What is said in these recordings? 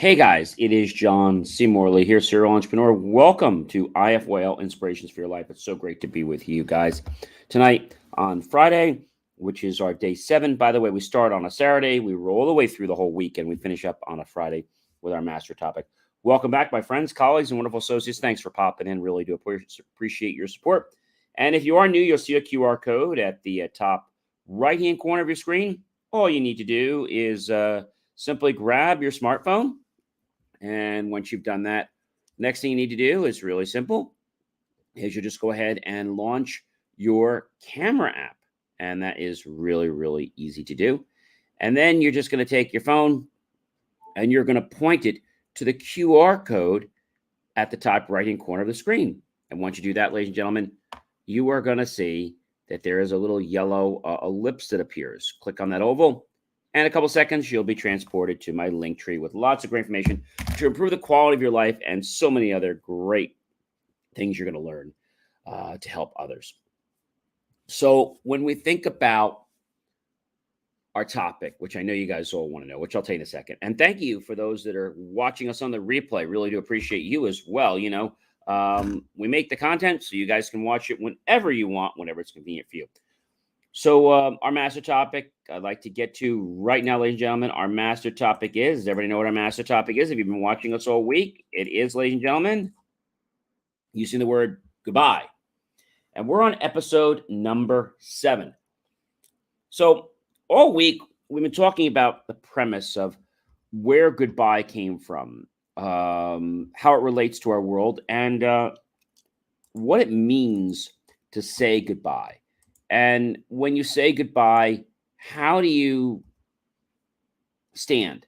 Hey guys, it is John C. Morley here, serial entrepreneur. Welcome to IFYL Inspirations for Your Life. It's so great to be with you guys tonight on Friday, which is our day 7. By the way, we start on a Saturday, we roll the way through the whole week, and we finish up on a Friday with our master topic. Welcome back, my friends, colleagues, and wonderful associates. Thanks for popping in. Really do appreciate your support. And if you are new, you'll see a QR code at the top right-hand corner of your screen. All you need to do is simply grab your smartphone, and once you've done that, next thing you need to do is really simple. Is you just go ahead and launch your camera app. And that is really, really easy to do. And then you're just going to take your phone and you're going to point it to the QR code at the top right-hand corner of the screen. And once you do that, ladies and gentlemen, you are going to see that there is a little yellow ellipse that appears. Click on that oval. And a couple seconds, you'll be transported to my link tree with lots of great information to improve the quality of your life and so many other great things you're going to learn to help others. So when we think about our topic, which I know you guys all want to know, which I'll tell you in a second. And thank you for those that are watching us on the replay. Really do appreciate you as well. We make the content so you guys can watch it whenever you want, whenever it's convenient for you. So our master topic I'd like to get to right now, ladies and gentlemen. Our master topic is, does everybody know what our master topic is? If you've been watching us all week, it is, ladies and gentlemen, using the word goodbye. And we're on episode number 7. So all week, we've been talking about the premise of where goodbye came from, how it relates to our world, and what it means to say goodbye. And when you say goodbye, how do you stand?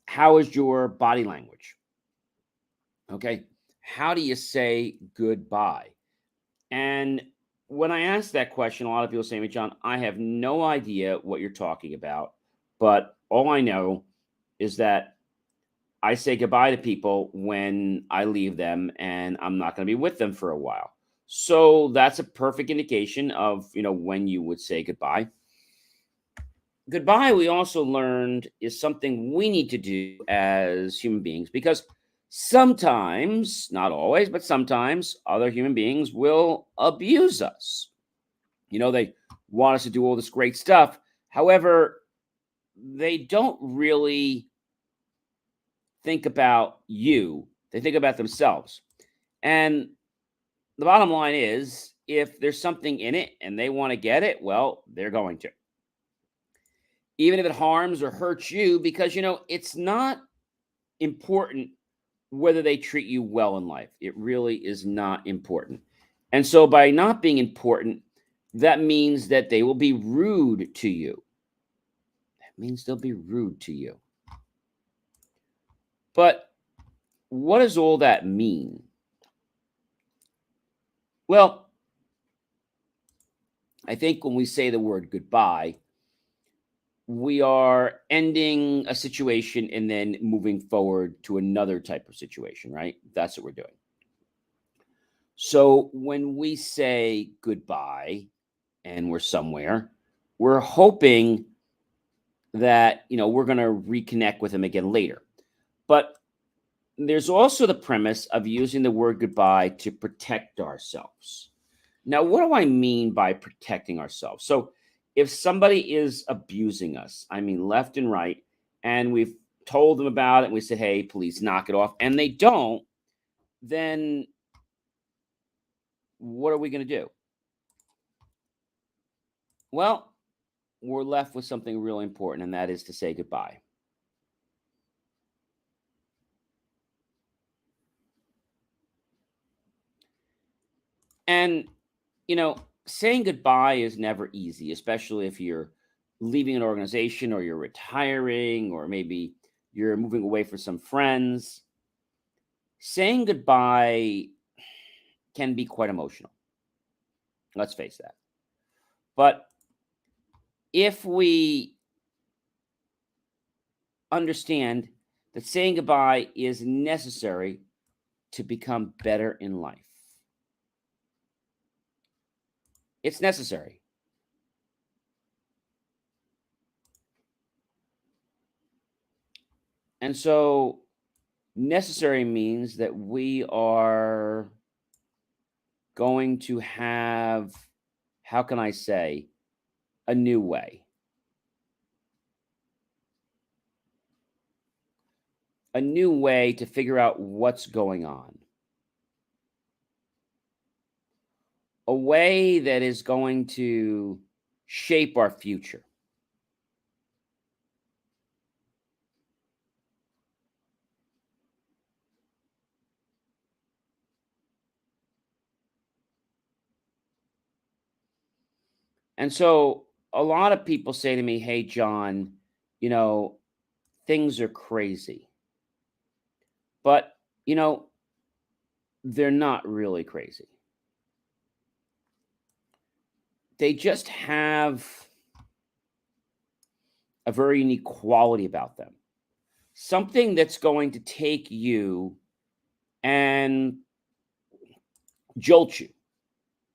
How is your body language? Okay. How do you say goodbye? And when I ask that question, a lot of people say to me, John, I have no idea what you're talking about. But all I know is that I say goodbye to people when I leave them and I'm not going to be with them for a while. So that's a perfect indication of, when you would say goodbye. Goodbye, we also learned, is something we need to do as human beings because sometimes, not always, but sometimes other human beings will abuse us. They want us to do all this great stuff. However, they don't really think about you. They think about themselves. And the bottom line is, if there's something in it and they want to get it, well, they're going to. Even if it harms or hurts you, because, it's not important whether they treat you well in life. It really is not important. And so by not being important, that means that they will be rude to you. That means they'll be rude to you. But what does all that mean? Well, I think when we say the word goodbye, we are ending a situation and then moving forward to another type of situation, right? That's what we're doing. So when we say goodbye and we're somewhere, we're hoping that, we're going to reconnect with them again later. But there's also the premise of using the word goodbye to protect ourselves. Now, what do I mean by protecting ourselves? So if somebody is abusing us, I mean, left and right, and we've told them about it, and we said, hey, please knock it off, and they don't, then what are we going to do? Well, we're left with something really important, and that is to say goodbye. And, saying goodbye is never easy, especially if you're leaving an organization or you're retiring or maybe you're moving away for some friends. Saying goodbye can be quite emotional. Let's face that. But if we understand that saying goodbye is necessary to become better in life, it's necessary. And so necessary means that we are going to have, how can I say, a new way. A new way to figure out what's going on. A way that is going to shape our future. And so a lot of people say to me, "Hey, John, you know, things are crazy." But, you know, they're not really crazy. They just have a very unique quality about them. Something that's going to take you and jolt you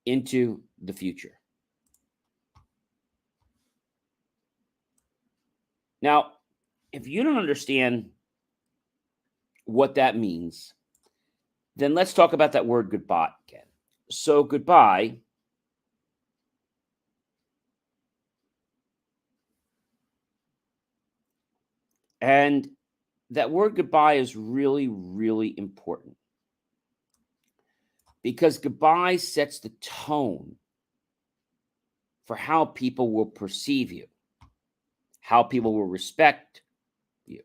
into the future. Now, if you don't understand what that means, then let's talk about that word goodbye again. So, goodbye and that word goodbye is really, really important because goodbye sets the tone for how people will perceive you, how people will respect you,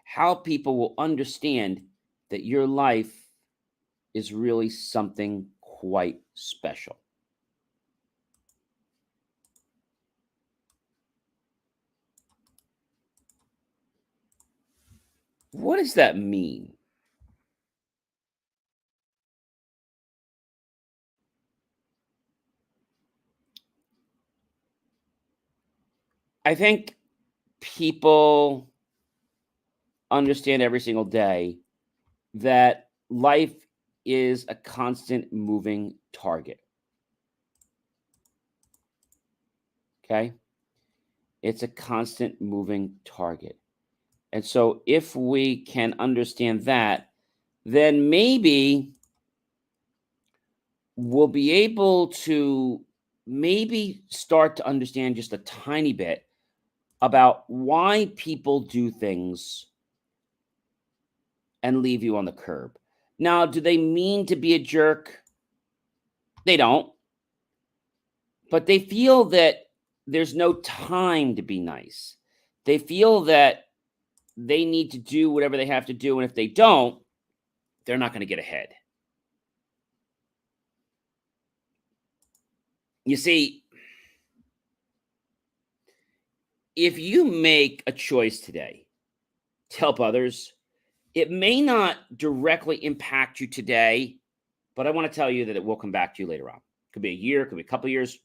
how people will understand that your life is really something quite special. What does that mean? I think people understand every single day that life is a constant moving target. Okay. It's a constant moving target. And so, if we can understand that, then maybe we'll be able to maybe start to understand just a tiny bit about why people do things and leave you on the curb. Now, do they mean to be a jerk? They don't, but they feel that there's no time to be nice. They feel that they need to do whatever they have to do. And if they don't, they're not going to get ahead. You see, if you make a choice today to help others, it may not directly impact you today, but I want to tell you that it will come back to you later on. Could be a year, could be a couple of years.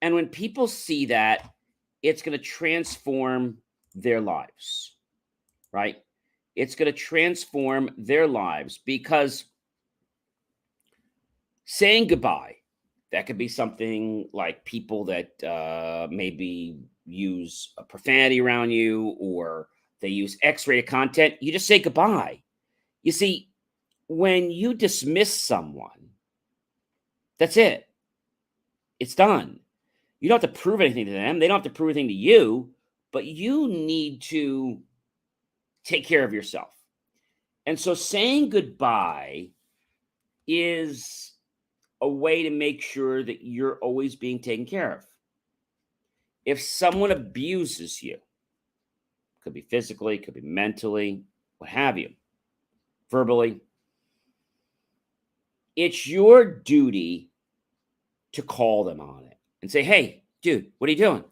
And when people see that, it's going to transform their lives, right? It's going to transform their lives because saying goodbye, that could be something like people that maybe use a profanity around you or they use X-rated content. You just say goodbye. You see, when you dismiss someone, that's it. It's done. You don't have to prove anything to them. They don't have to prove anything to you, but you need to take care of yourself. And so saying goodbye is a way to make sure that you're always being taken care of. If someone abuses you, could be physically, could be mentally, what have you, verbally, it's your duty to call them on it and say, "Hey, dude, what are you doing?"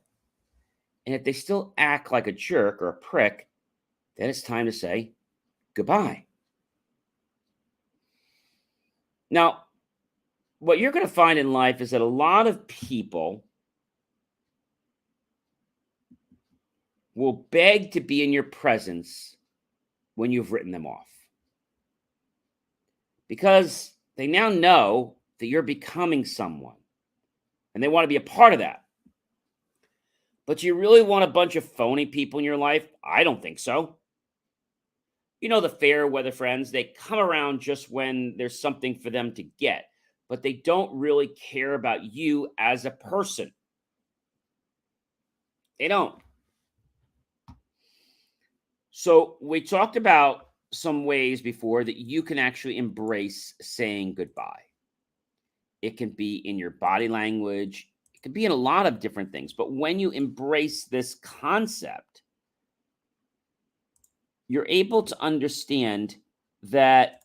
And if they still act like a jerk or a prick, then it's time to say goodbye. Now, what you're going to find in life is that a lot of people will beg to be in your presence when you've written them off because they now know that you're becoming someone and they want to be a part of that. But you really want a bunch of phony people in your life? I don't think so. The fair weather friends, they come around just when there's something for them to get, but they don't really care about you as a person. They don't. So, we talked about some ways before that you can actually embrace saying goodbye. It can be in your body language, it can be in a lot of different things. But when you embrace this concept, you're able to understand that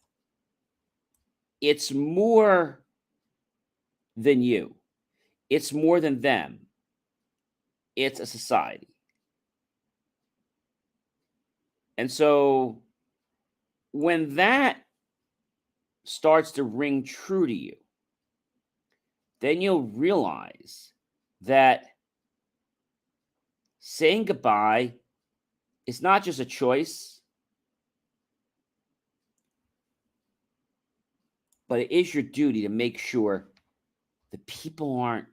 it's more than you, it's more than them, it's a society. And so when that starts to ring true to you, then you'll realize that saying goodbye is not just a choice, but it is your duty to make sure the people aren't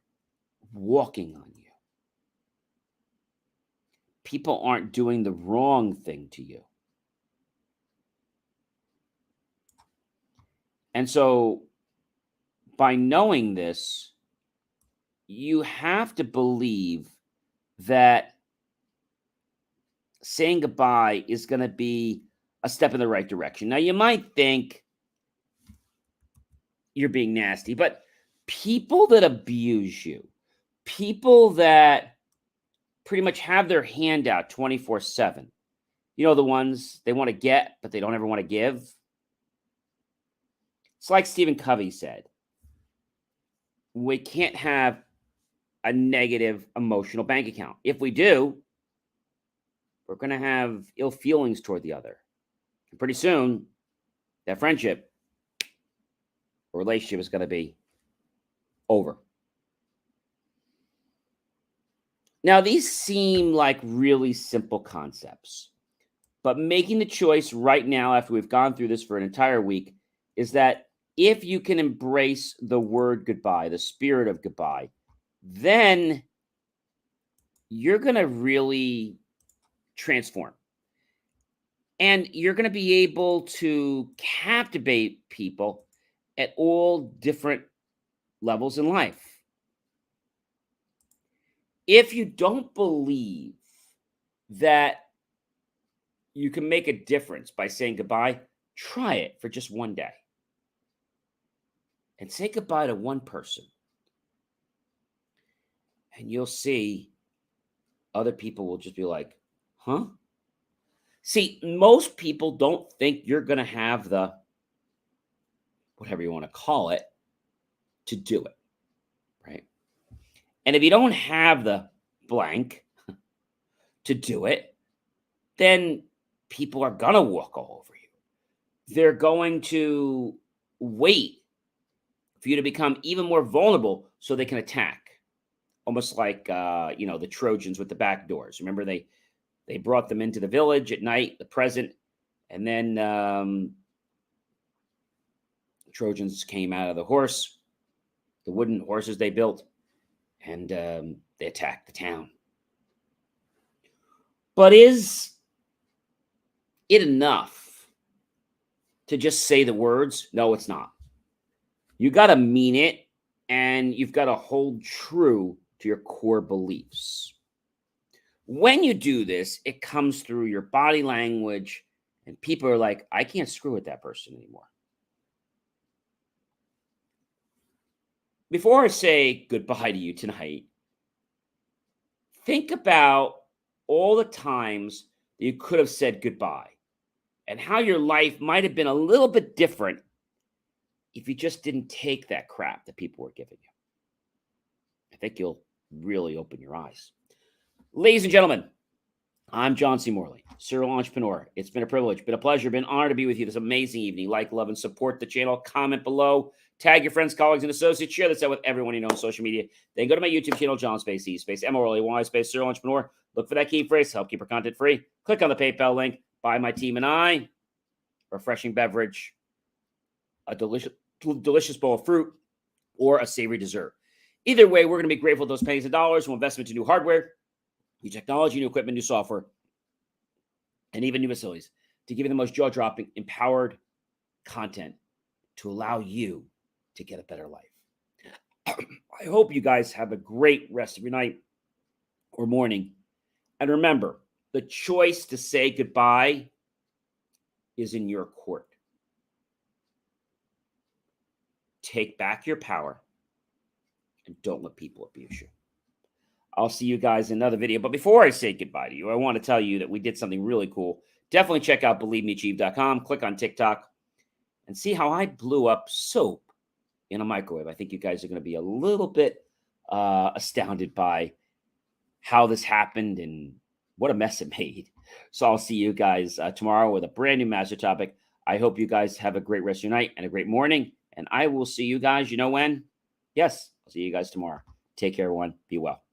walking on you. People aren't doing the wrong thing to you. And so, by knowing this, you have to believe that saying goodbye is going to be a step in the right direction. Now, you might think you're being nasty, but people that abuse you, people that pretty much have their hand out 24/7, the ones they want to get, but they don't ever want to give. It's like Stephen Covey said, we can't have a negative emotional bank account. If we do, we're going to have ill feelings toward the other. And pretty soon, that friendship or relationship is going to be over. Now, these seem like really simple concepts, but making the choice right now, after we've gone through this for an entire week, is that if you can embrace the word goodbye, the spirit of goodbye, then you're going to really transform. And you're going to be able to captivate people at all different levels in life. If you don't believe that you can make a difference by saying goodbye, try it for just one day. And say goodbye to one person. And you'll see other people will just be like, huh? See, most people don't think you're going to have the, whatever you want to call it, to do it, right? And if you don't have the blank to do it, then people are going to walk all over you. They're going to wait for you to become even more vulnerable so they can attack. Almost like, the Trojans with the back doors. Remember, they brought them into the village at night, the present, and then the Trojans came out of the wooden horses they built, and they attacked the town. But is it enough to just say the words? No, it's not. You got to mean it, and you've got to hold true to your core beliefs. When you do this, it comes through your body language, and people are like, I can't screw with that person anymore. Before I say goodbye to you tonight, think about all the times that you could have said goodbye and how your life might have been a little bit different if you just didn't take that crap that people were giving you. I think you'll really open your eyes. Ladies and gentlemen, I'm John C. Morley, serial entrepreneur. It's been a privilege, been a pleasure, been an honor to be with you this amazing evening. Like, love, and support the channel. Comment below. Tag your friends, colleagues, and associates. Share this out with everyone you know on social media. Then go to my YouTube channel, John Space E Space M-O-R-L-E-Y Space Serial Entrepreneur. Look for that key phrase to help keep our content free. Click on the PayPal link. Buy my team and I refreshing beverage, a delicious bowl of fruit, or a savory dessert. Either way, we're going to be grateful for those pennies and dollars. We'll invest into new hardware, new technology, new equipment, new software, and even new facilities to give you the most jaw-dropping, empowered content to allow you to get a better life. I hope you guys have a great rest of your night or morning. And remember, the choice to say goodbye is in your court. Take back your power and don't let people abuse you. I'll see you guys in another video. But before I say goodbye to you, I want to tell you that we did something really cool. Definitely check out BelieveMeAchieve.com. Click on TikTok and see how I blew up soap in a microwave. I think you guys are going to be a little bit astounded by how this happened and what a mess it made. So I'll see you guys tomorrow with a brand new master topic. I hope you guys have a great rest of your night and a great morning. And I will see you guys, you know when? Yes, I'll see you guys tomorrow. Take care, everyone. Be well.